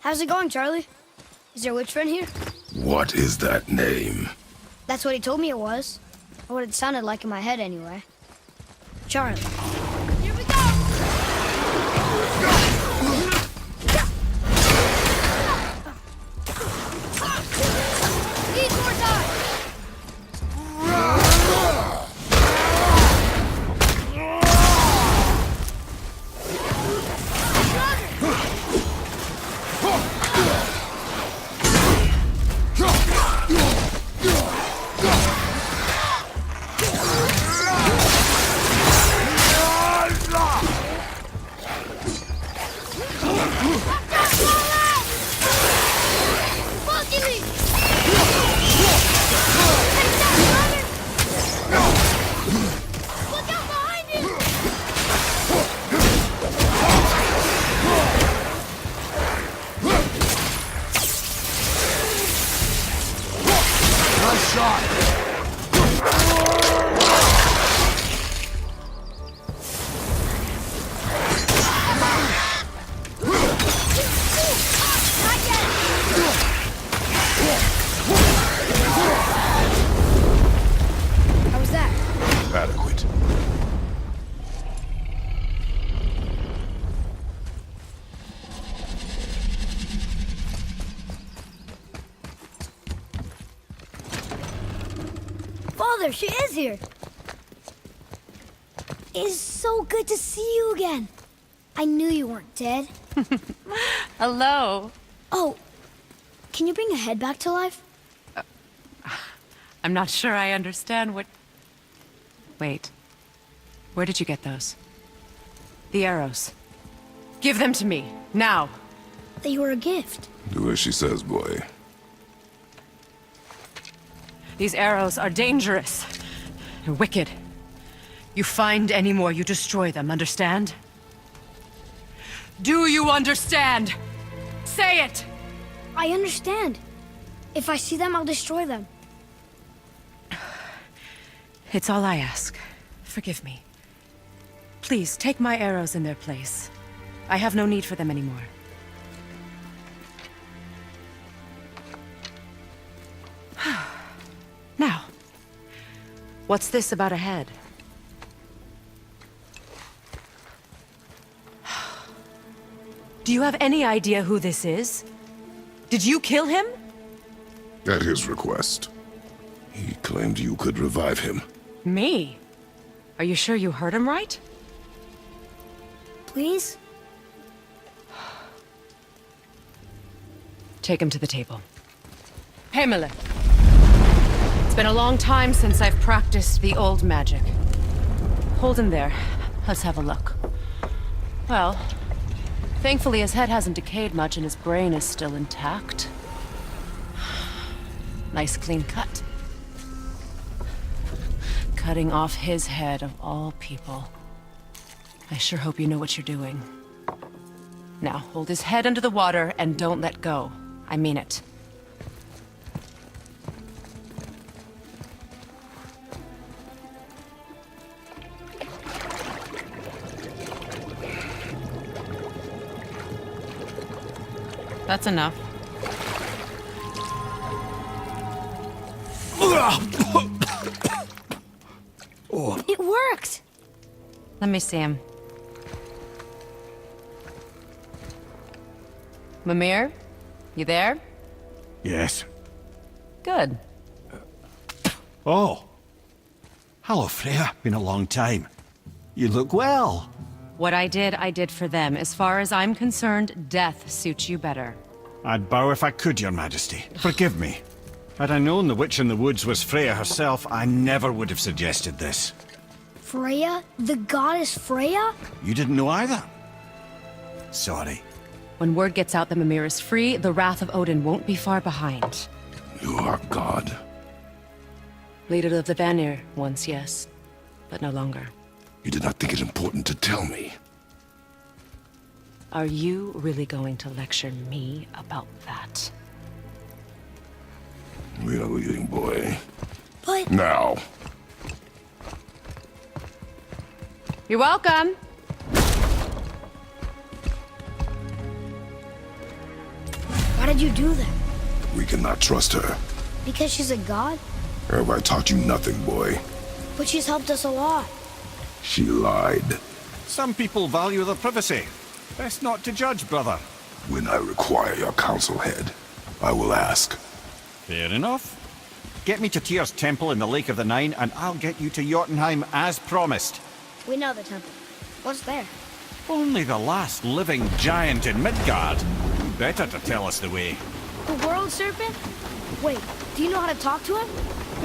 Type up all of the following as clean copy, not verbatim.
How's it going, Charlie? Is your witch friend here? What is that name? That's what he told me it was. Or what it sounded like in my head, anyway. Charlie. Here we go! Need more time! How was that? Adequate. Father, she is here! It is so good to see you again. I knew you weren't dead. Hello. Oh, can you bring a head back to life? I'm not sure I understand what... Wait. Where did you get those? The arrows. Give them to me, now. They were a gift. Do as she says, boy. These arrows are dangerous. And wicked. You find any more, you destroy them, understand? Do you understand? Say it! I understand. If I see them, I'll destroy them. It's all I ask. Forgive me. Please, take my arrows in their place. I have no need for them anymore. Now, what's this about a head? Do you have any idea who this is? Did you kill him? At his request. He claimed you could revive him. Me? Are you sure you heard him right? Please? Take him to the table. Heimele. It's been a long time since I've practiced the old magic. Hold him there. Let's have a look. Well, thankfully his head hasn't decayed much and his brain is still intact. Nice clean cut. Cutting off his head of all people. I sure hope you know what you're doing. Now, hold his head under the water and don't let go. I mean it. That's enough. It worked! Let me see him. Mimir? You there? Yes. Good. Oh. Hello, Freya. Been a long time. You look well. What I did for them. As far as I'm concerned, death suits you better. I'd bow if I could, Your Majesty. Forgive me. Had I known the witch in the woods was Freya herself, I never would have suggested this. Freya? The goddess Freya? You didn't know either? Sorry. When word gets out that Mimir is free, the wrath of Odin won't be far behind. You are God. Leader of the Vanir, once yes, but no longer. You did not think it important to tell me. Are you really going to lecture me about that? We are leaving, boy. But... Now. You're welcome. Why did you do that? We cannot trust her. Because she's a god? Have I taught you nothing, boy? But she's helped us a lot. She lied. Some people value their privacy. Best not to judge, brother. When I require your council head, I will ask. Fair enough. Get me to Tyr's temple in the Lake of the Nine, and I'll get you to Jotunheim as promised. We know the temple. What's there? Only the last living giant in Midgard. Better to tell us the way. The world serpent? Wait, do you know how to talk to him?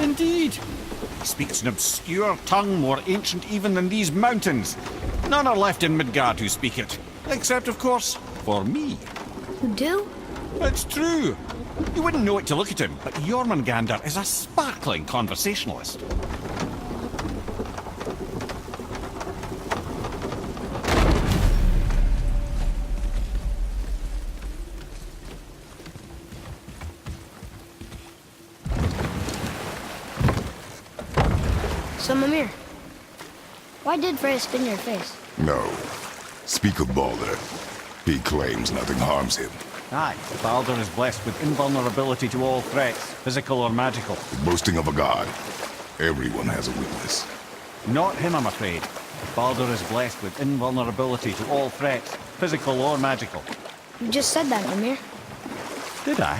Indeed. He speaks an obscure tongue more ancient even than these mountains. None are left in Midgard who speak it. Except, of course, for me. You do? It's true. You wouldn't know it to look at him, but Jormungandr is a sparkling conversationalist. So, Mimir, why did Freya spin your face? No. Speak of Baldur. He claims nothing harms him. Aye, Baldur is blessed with invulnerability to all threats, physical or magical. Boasting of a god. Everyone has a weakness. Not him, I'm afraid. Baldur is blessed with invulnerability to all threats, physical or magical. You just said that, Mimir. Did I?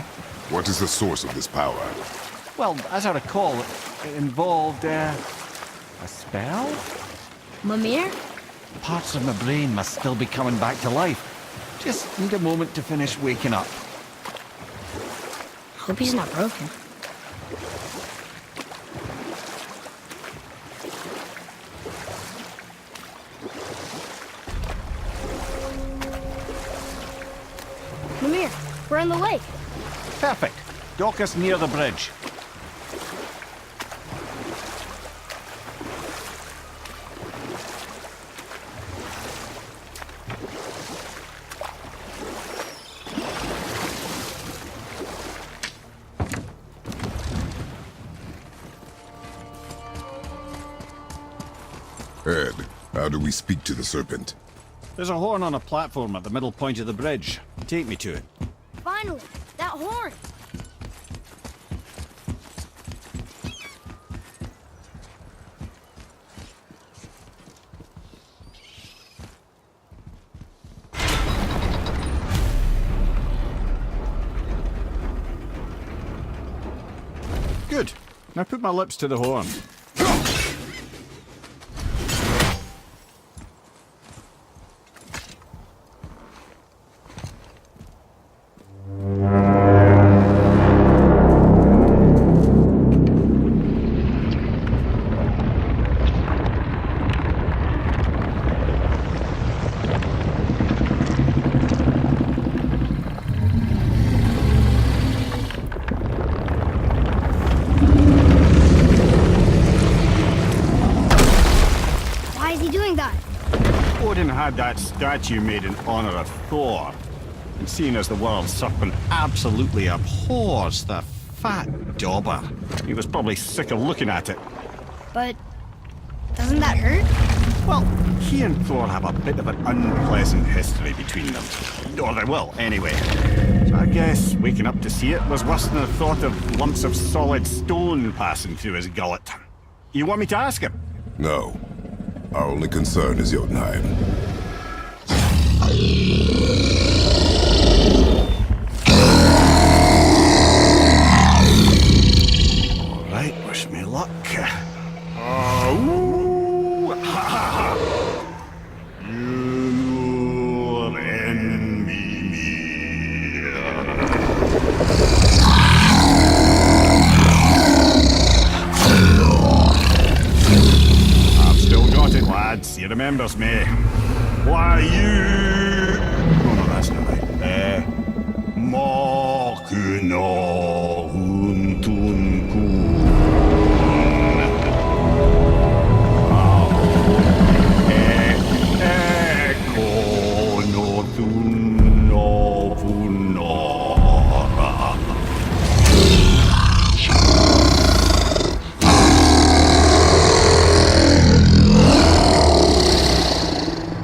What is the source of this power? Well, as I recall, it involved, a spell? Mimir? Parts of my brain must still be coming back to life. Just need a moment to finish waking up. Hope he's not broken. Mimir, we're in the lake. Perfect. Dock us near the bridge. Ed, how do we speak to the serpent? There's a horn on a platform at the middle point of the bridge. Take me to it. Finally, that horn. Good. Now put my lips to the horn. Why is he doing that? Odin had that statue made in honor of Thor. And seeing as the world serpent absolutely abhors the fat dauber, he was probably sick of looking at it. But doesn't that hurt? Well, he and Thor have a bit of an unpleasant history between them. Or they will, anyway. So I guess waking up to see it was worse than the thought of lumps of solid stone passing through his gullet. You want me to ask him? No. Our only concern is Jotunheim. All right, wish me luck. Ooh, ha, ha, ha. You're in me. I've still got it, lads. He remembers me. Why you? Oh no, that's not right. Makuna huntunku.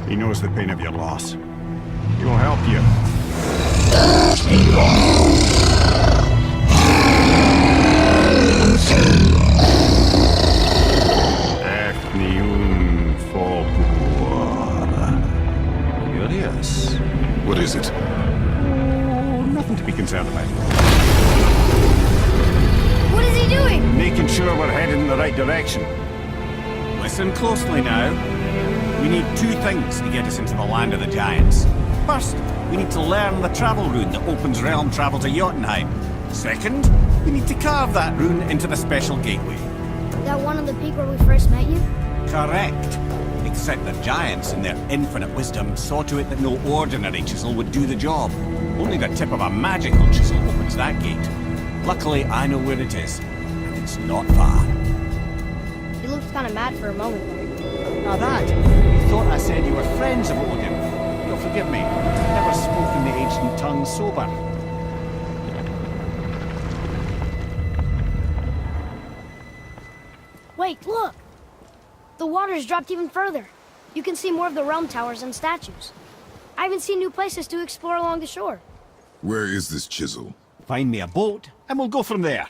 He knows the pain of your loss. Ethnium Folklore. Curious. What is it? Oh, nothing to be concerned about. What is he doing? Making sure we're heading in the right direction. Listen closely now. We need two things to get us into the land of the giants. First, we need to learn the travel rune that opens realm travel to Jotunheim. Second, we need to carve that rune into the special gateway. That one on the peak where we first met you? Correct. Except the giants, in their infinite wisdom, saw to it that no ordinary chisel would do the job. Only the tip of a magical chisel opens that gate. Luckily, I know where it is, and it's not far. You looked kind of mad for a moment there. Now that, you thought I said you were friends of Odin. You'll forgive me. I've never spoken the ancient tongue sober. Wait, look! The water's dropped even further. You can see more of the realm towers and statues. I even see new places to explore along the shore. Where is this chisel? Find me a boat, and we'll go from there.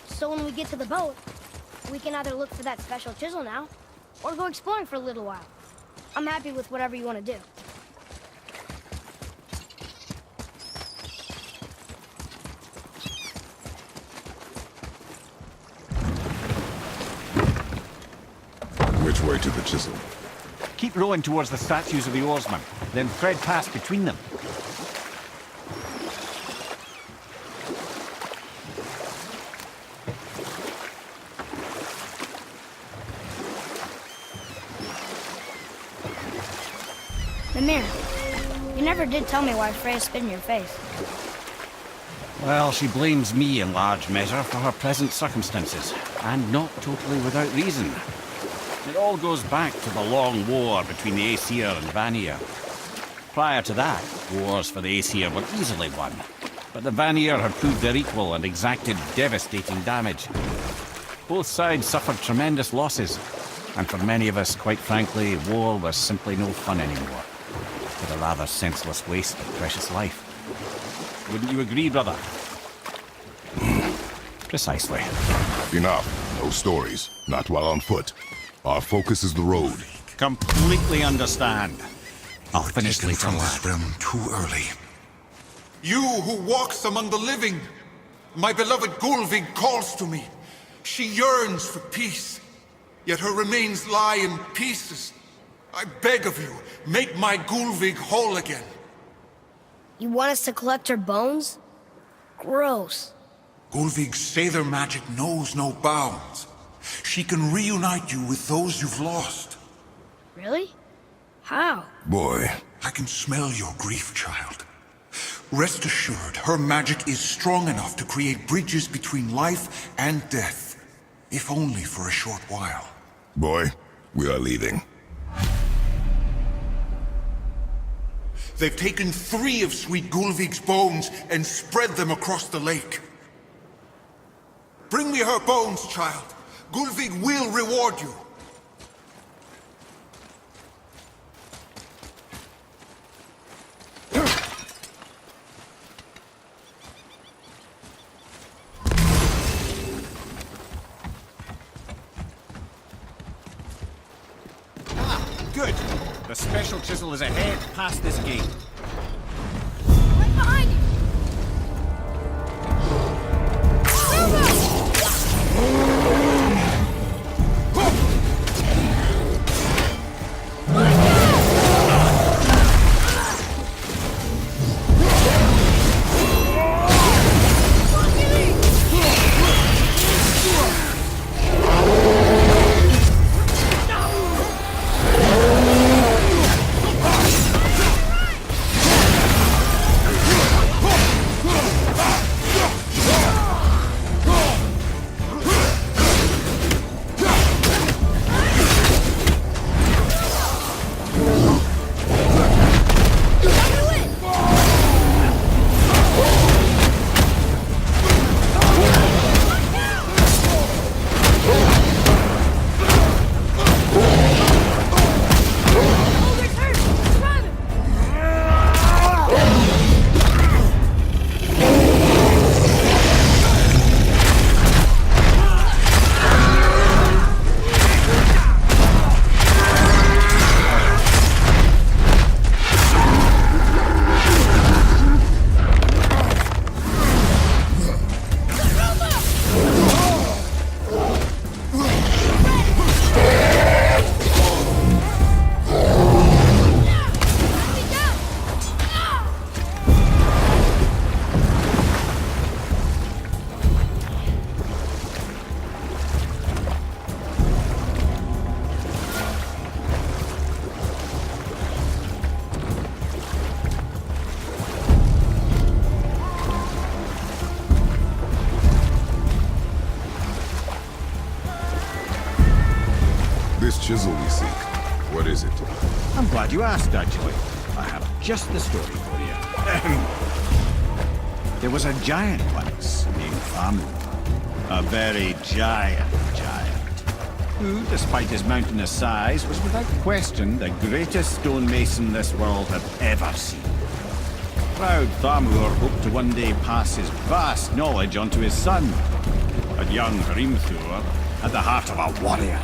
So when we get to the boat, we can either look for that special chisel now, or go exploring for a little while. I'm happy with whatever you want to do. Which way to the chisel? Keep rowing towards the statues of the oarsmen, then thread past between them. Mimir, you never did tell me why Freya spit in your face. Well, she blames me in large measure for her present circumstances, and not totally without reason. It all goes back to the long war between the Aesir and Vanir. Prior to that, wars for the Aesir were easily won, but the Vanir had proved their equal and exacted devastating damage. Both sides suffered tremendous losses, and for many of us, quite frankly, war was simply no fun anymore. But a rather senseless waste of precious life. Wouldn't you agree, brother? Precisely. Enough. No stories. Not while on foot. Our focus is the road. Completely understand. I'll finish Taken later, from lad. this realm too early. You who walks among the living, my beloved Gulvig calls to me. She yearns for peace, yet her remains lie in pieces. I beg of you, make my Gulvig whole again. You want us to collect her bones? Gross. Gulvig's Sather magic knows no bounds. She can reunite you with those you've lost. Really? How? Boy, I can smell your grief, child. Rest assured, her magic is strong enough to create bridges between life and death, if only for a short while. boy, we are leaving. They've taken 3 of Sweet Gulvig's bones and spread them across the lake. Bring me her bones, child. Gulvig will reward you. Good. The special chisel is ahead, past this gate. Right behind you! This chisel we seek, what is it? I'm glad you asked, actually. I have just the story for you. There was a giant once named Thamur. A very giant, who, despite his mountainous size, was without question the greatest stonemason this world had ever seen. Proud Thamur hoped to one day pass his vast knowledge on to his son. But young Hrimthur had the heart of a warrior.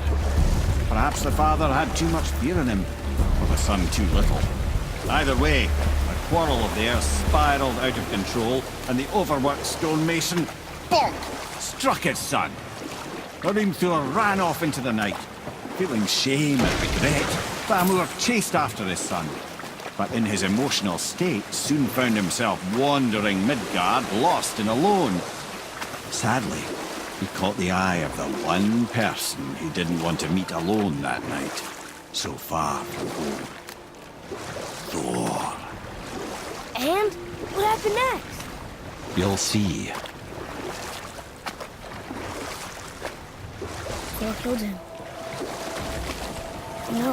Perhaps the father had too much fear in him, or the son too little. Either way, a quarrel of theirs spiraled out of control, and the overworked stonemason, bonk, struck his son. Hrimthur ran off into the night. Feeling shame and regret, Thamur chased after his son. But in his emotional state, soon found himself wandering Midgard, lost and alone. Sadly, he caught the eye of the one person he didn't want to meet alone that night, so far from home. Thor. And what happened next? You'll see. Thor killed him. No.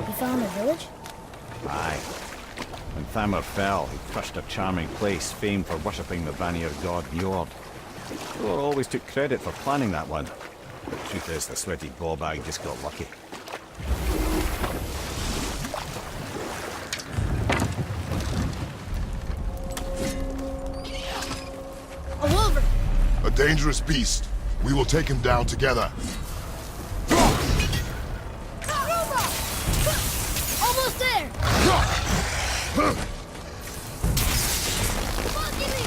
He fell in the village? Aye. When Thamur fell, he crushed a charming place famed for worshipping the Vanir god Njord. Thor always took credit for planning that one. The truth is, the sweaty ballbag just got lucky. A wolver! A dangerous beast. We will take him down together. Almost there! Come on, give me!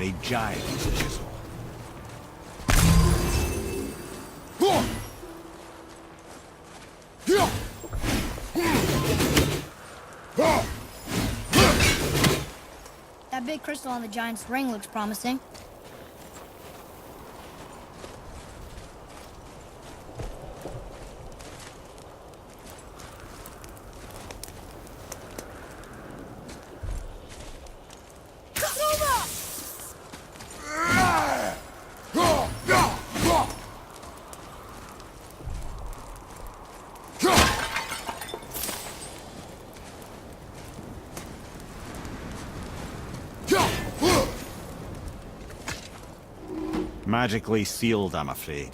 very giant chisel. That big crystal on the giant's ring looks promising. Magically sealed, I'm afraid.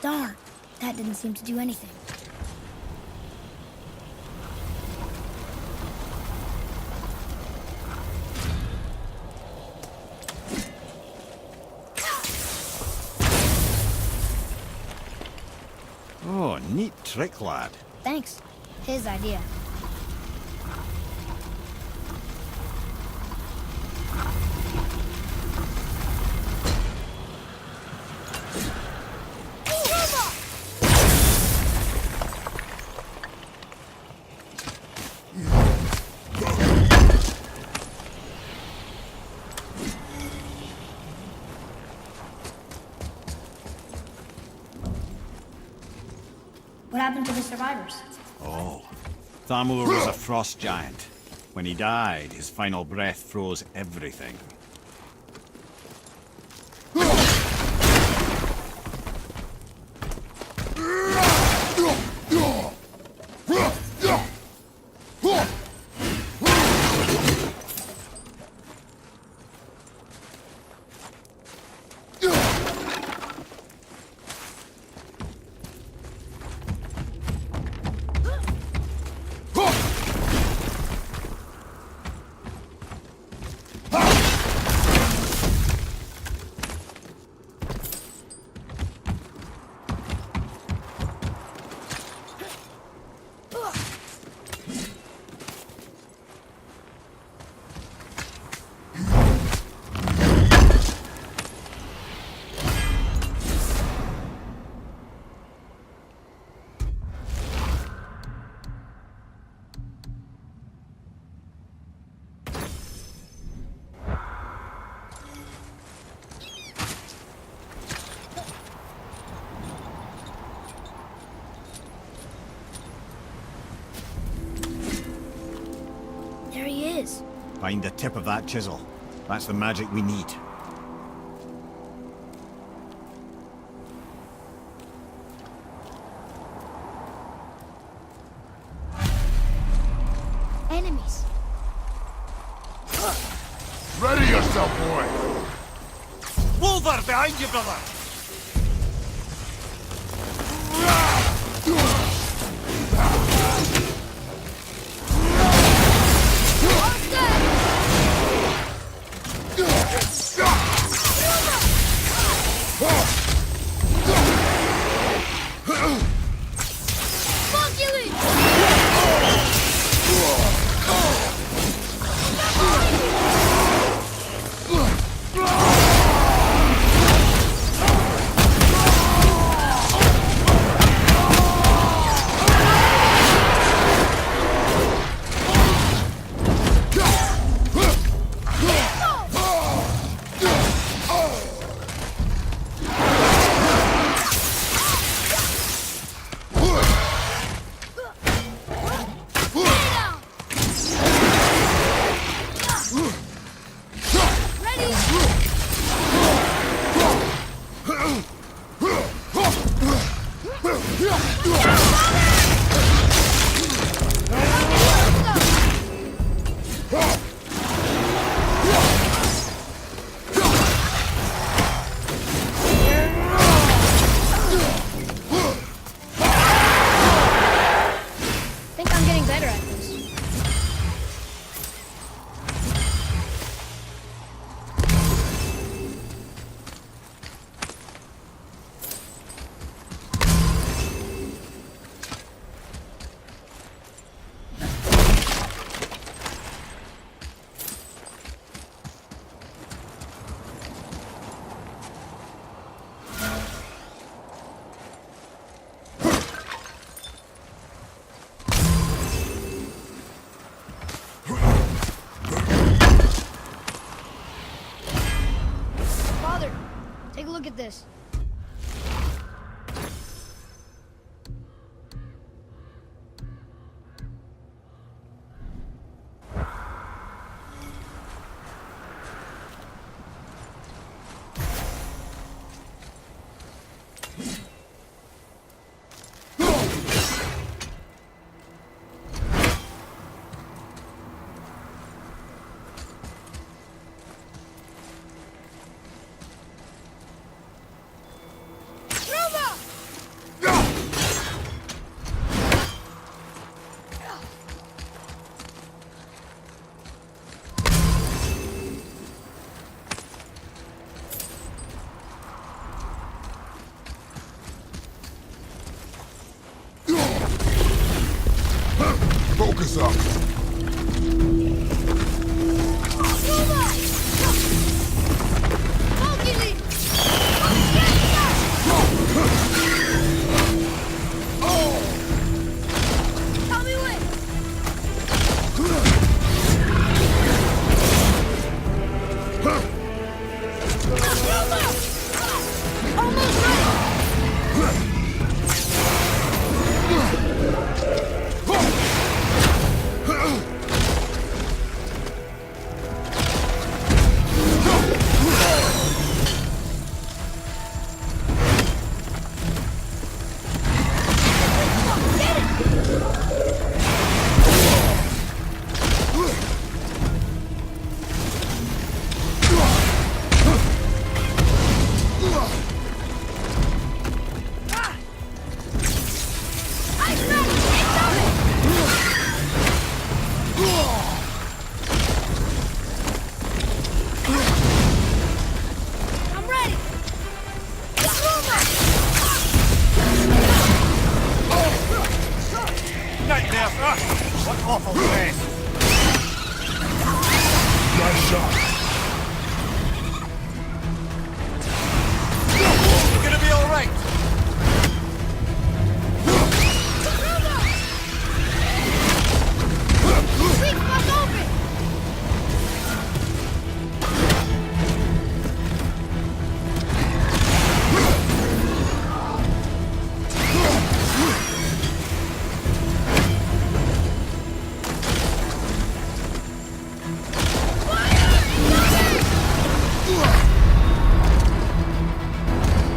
Darn, that didn't seem to do anything. Oh, neat trick, lad. Thanks. His idea. What happened to the survivors? Oh. Thamur was a frost giant. When he died, his final breath froze everything. There he is. Find the tip of that chisel. That's the magic we need. Enemies. Ready yourself, boy! Wolver, behind you, brother! Think I'm getting better at this. Father, take a look at this. Focus up! Almost ready! What awful mess! Nice shot. You're gonna be alright! Leak must open!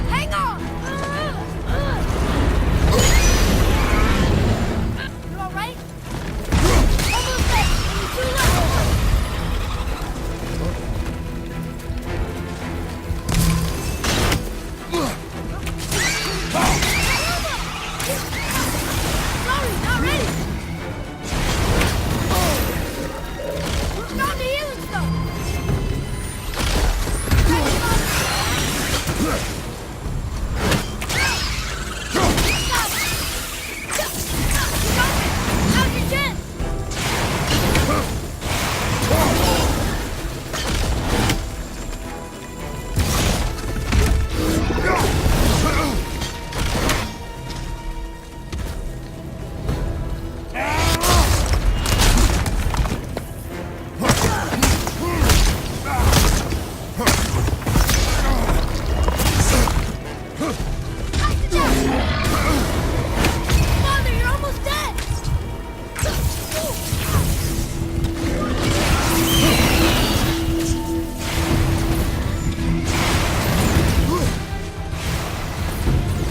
Hang on! You alright? Almost there! Only 2 left! Sorry, not ready! Found the healing stone! How's your chin? Father, you're almost dead!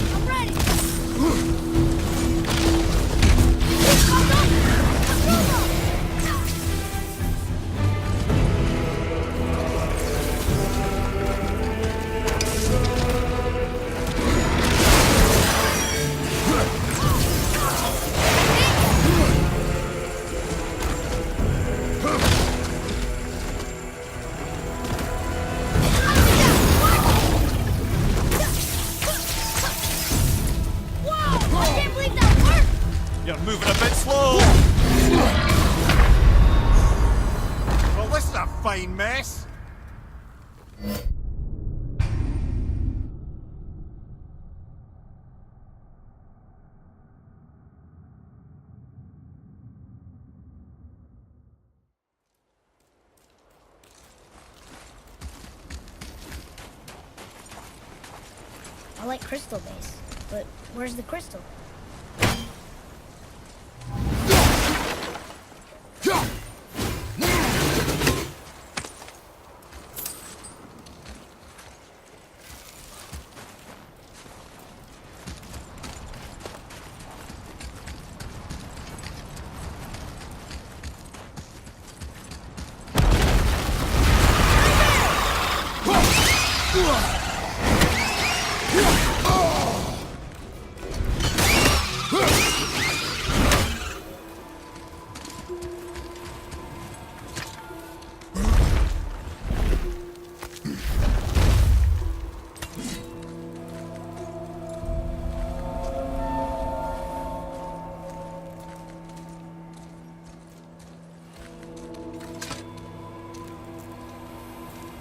I'm ready! Whoa! I can't believe that worked! You're moving a bit slow! Well, this is a fine mess! I like crystal base, but where's the crystal?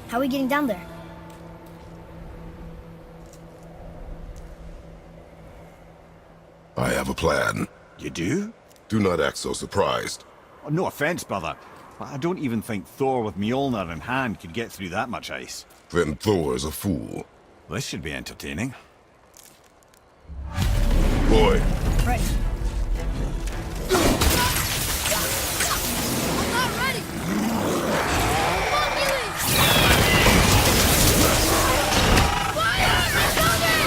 How are we getting down there? I have a plan. You do? Do not act so surprised. Oh, no offense, brother, but I don't even think Thor with Mjolnir in hand could get through that much ice. Then Thor is a fool. This should be entertaining. Boy, Ready. I'm not ready! Come on, Billy! Fire! They're coming!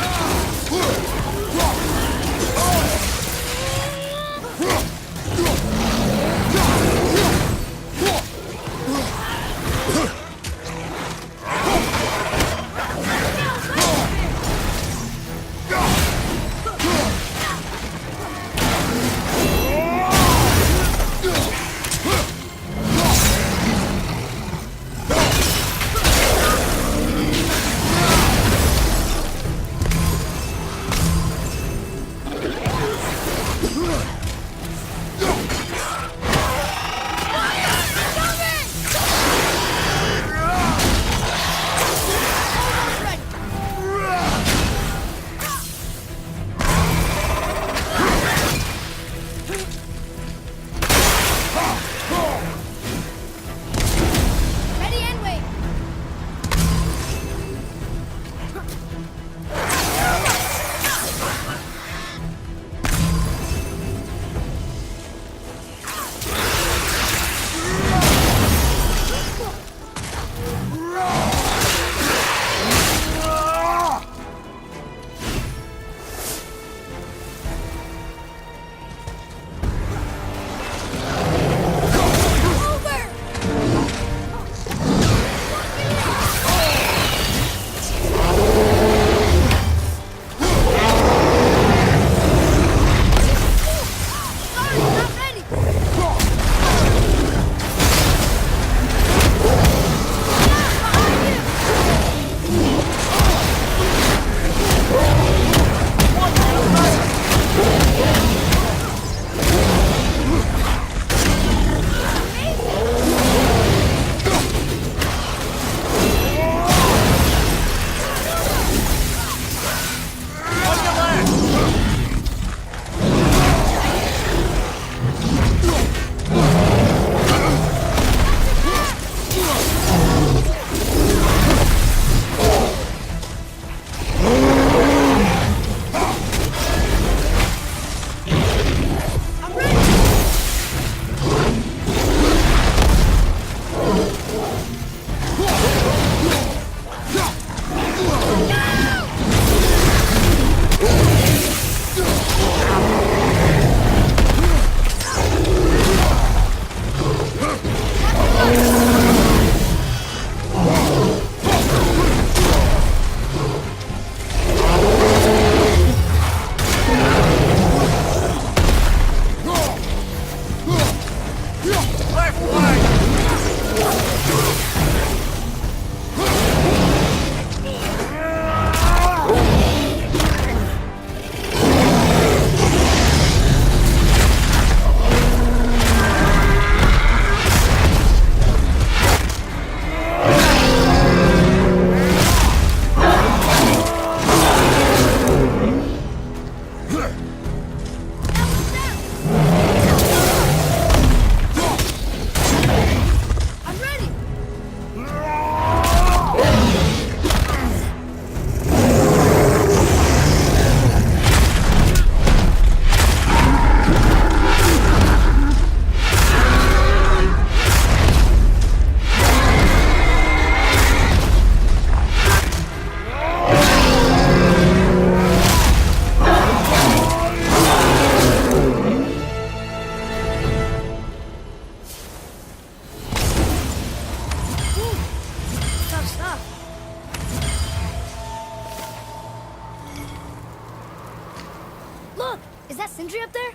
Look! Is that Sindri up there?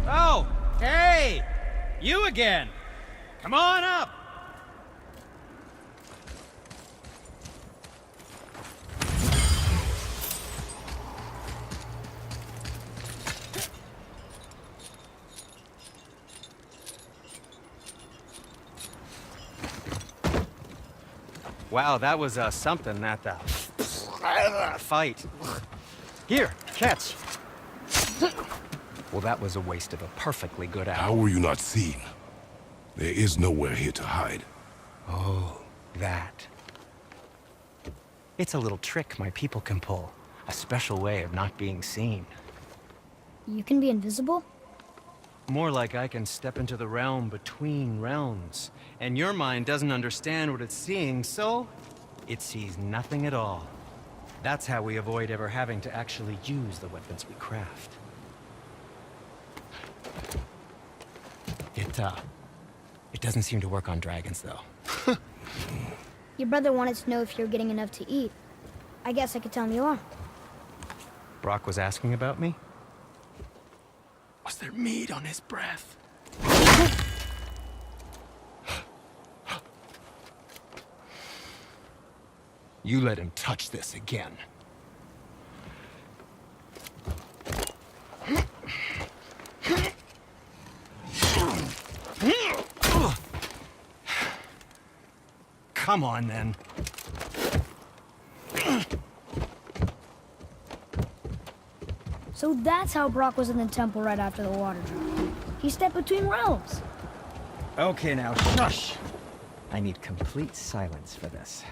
Oh, hey! You again! Come on up! Wow, that was something, that fight. Here, catch. Well, that was a waste of a perfectly good hour. How were you not seen? There is nowhere here to hide. Oh, that. It's a little trick my people can pull. A special way of not being seen. You can be invisible? More like I can step into the realm between realms. And your mind doesn't understand what it's seeing, so it sees nothing at all. That's how we avoid ever having to actually use the weapons we craft. It doesn't seem to work on dragons, though. Your brother wanted to know if you're getting enough to eat. I guess I could tell him you are. Brock was asking about me? Was there meat on his breath? You let him touch this again. Come on, then. So that's how Brock was in the temple right after the water drop. He stepped between realms. Okay, now, shush! I need complete silence for this.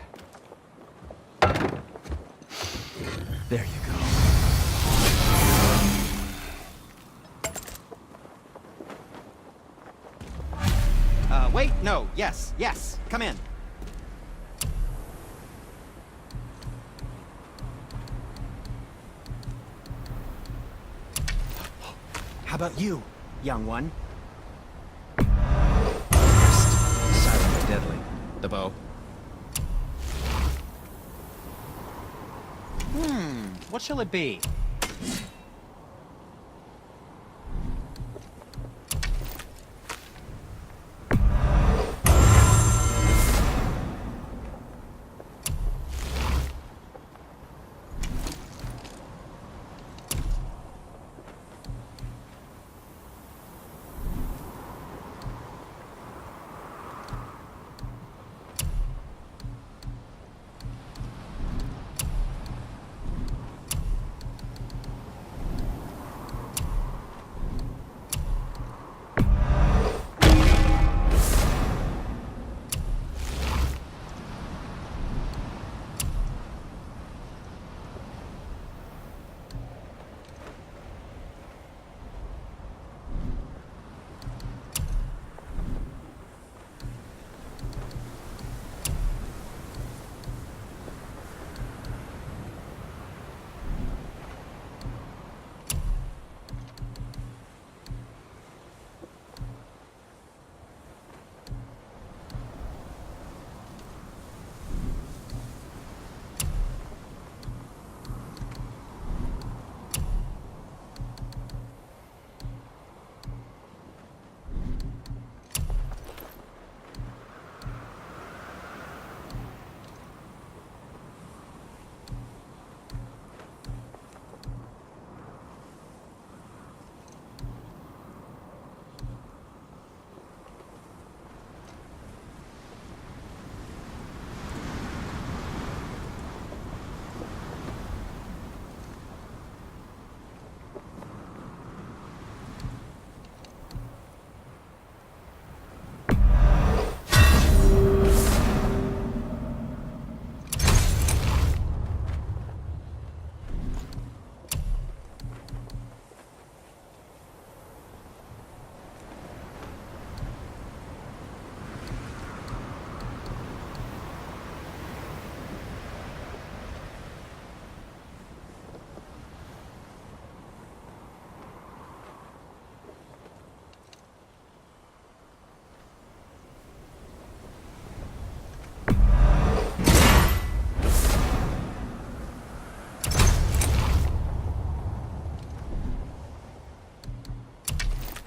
There you go. Wait, no, yes, come in. How about you, young one? Silent but deadly. The bow. What shall it be?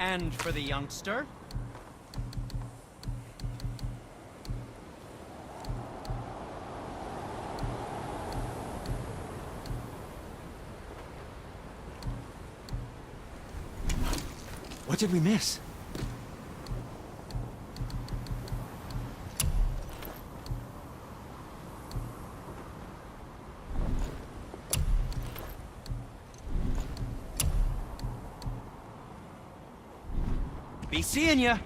And for the youngster? What did we miss? Be seeing ya.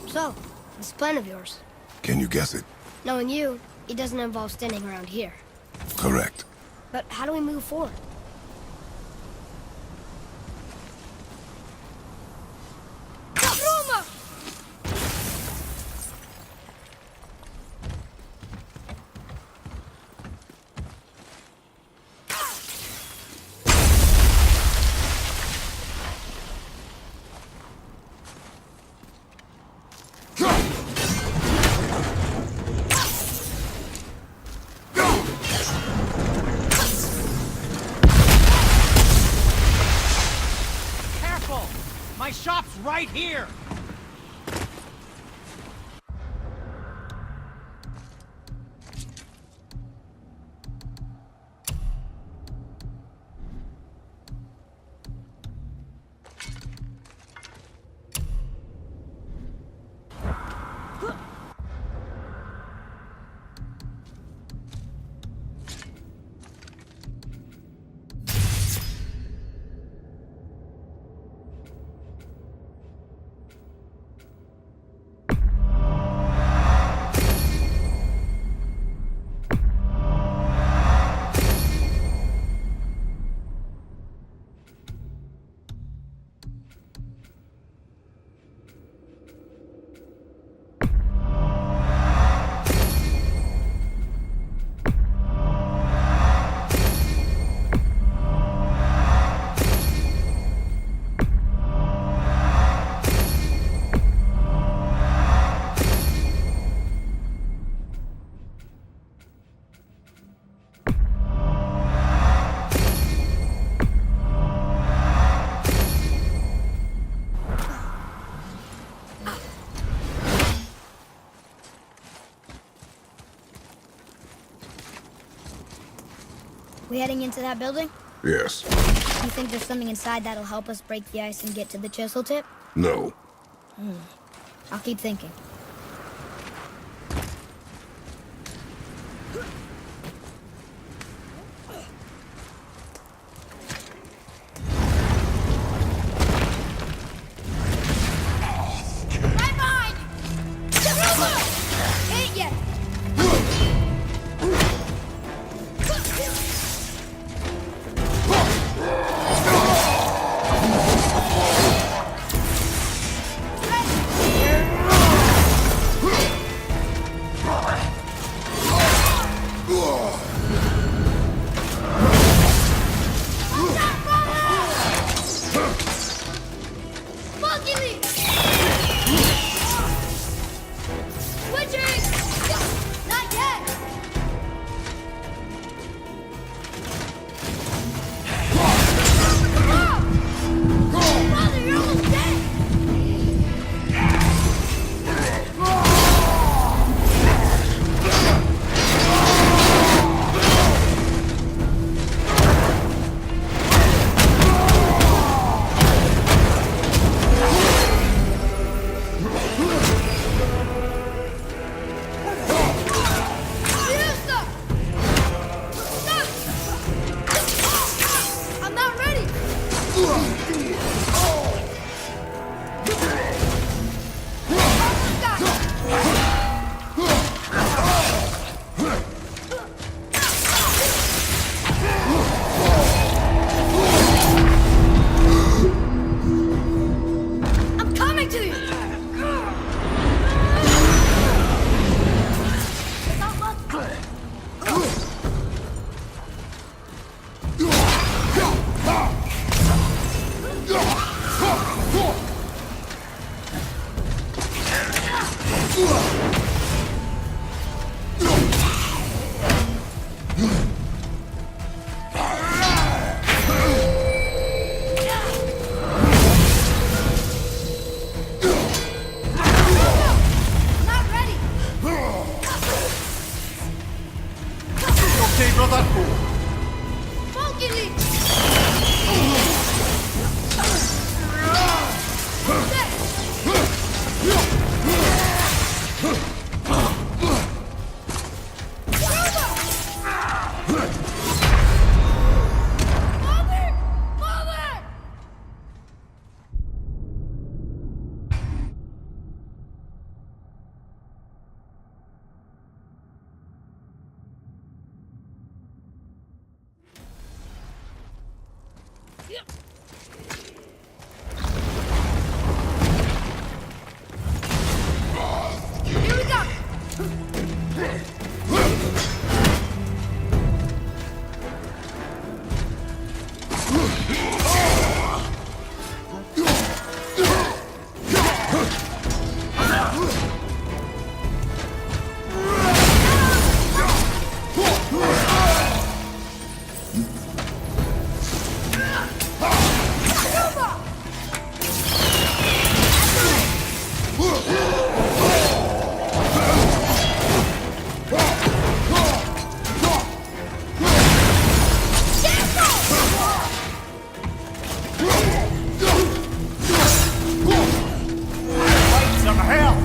So, this plan of yours. Can you guess it? Knowing you, it doesn't involve standing around here. Correct. But how do we move forward? Roma! Careful! My shop's right here! We heading into that building? Yes. You think there's something inside that'll help us break the ice and get to the chisel tip? No. I'll keep thinking. Right behind you! Ain't yet! Not ready! Okay, brother. Falcon Leap! Father! Father! Here we go! Some hell!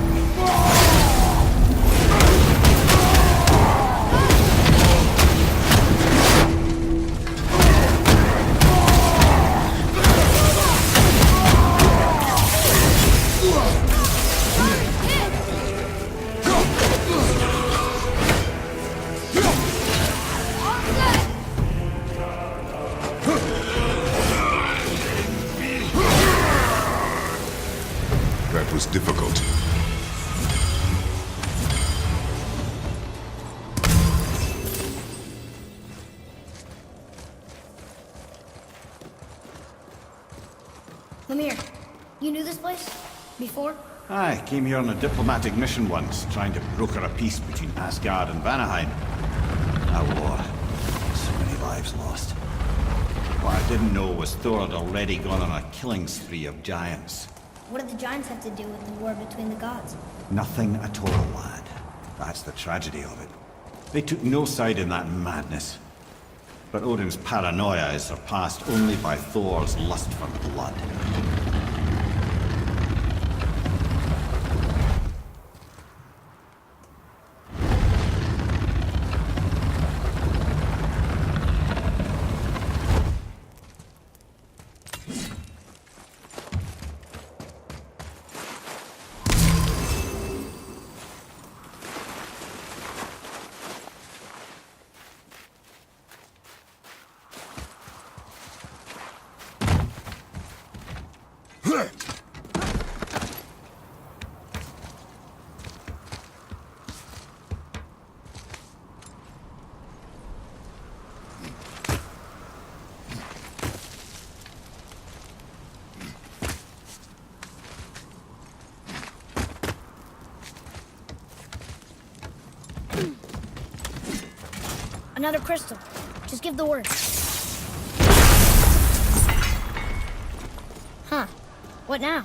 That was difficult. Lemire, you knew this place? Before? I came here on a diplomatic mission once, trying to broker a peace between Asgard and Vanaheim. A war. So many lives lost. What I didn't know was Thor had already gone on a killing spree of giants. What did the giants have to do with the war between the gods? Nothing at all, lad. That's the tragedy of it. They took no side in that madness. But Odin's paranoia is surpassed only by Thor's lust for blood. Another crystal. Just give the word. Huh. What now?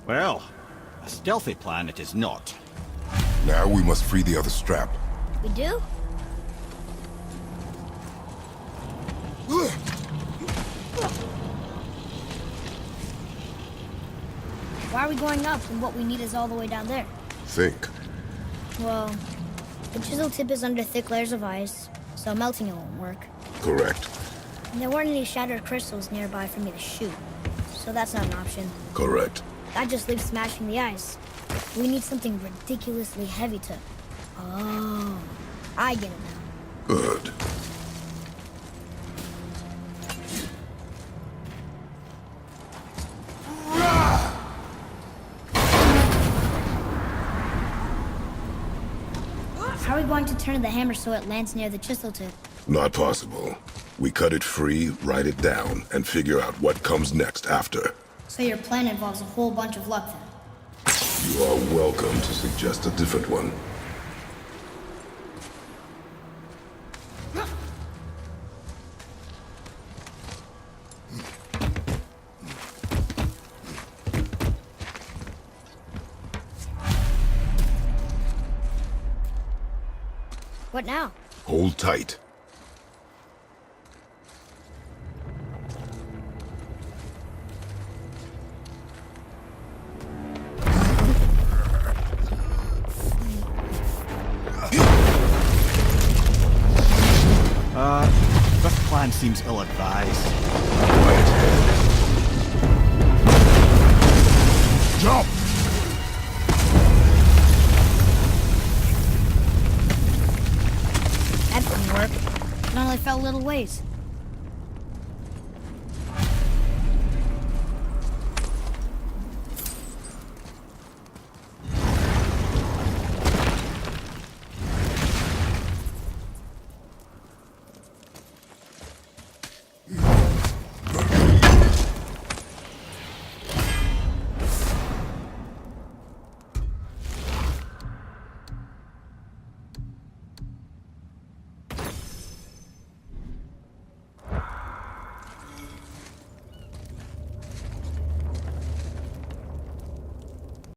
Well, a stealthy plan it is not. Now we must free the other strap. We do? Why are we going up when what we need is all the way down there? Think. Well, the chisel tip is under thick layers of ice, so melting it won't work. Correct. And there weren't any shattered crystals nearby for me to shoot, so that's not an option. Correct. That just leaves smashing the ice. We need something ridiculously heavy to... Oh, I get it now. Good. How are we going to turn the hammer so it lands near the chisel tip? Not possible. We cut it free, write it down, and figure out what comes next after. So your plan involves a whole bunch of luck then? You are welcome to suggest a different one. What now? Hold tight. This plan seems ill-advised.